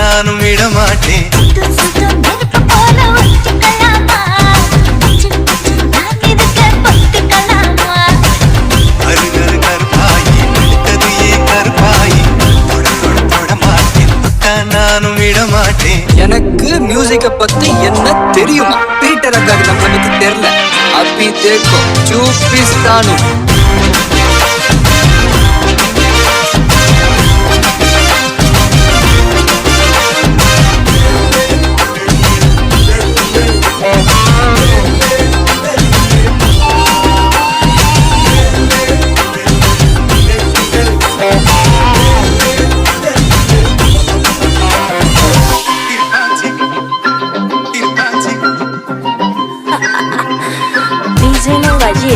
நானும் விடமாட்டேன். அருகரு கருப்பாயி அடுத்தது ஏன் கருப்பாயி தொட தொட தொட மாட்டேன். தொட்டா நானும் விடமாட்டேன். எனக்கு மியூசிக்க பத்தி என்ன தெரியுமா? பீட்டர் அக்காக்கு நம்மளை பத்தி தெரியல. அபி தேக்கோ சூப்பிஸ்தானு. DJ Nova G.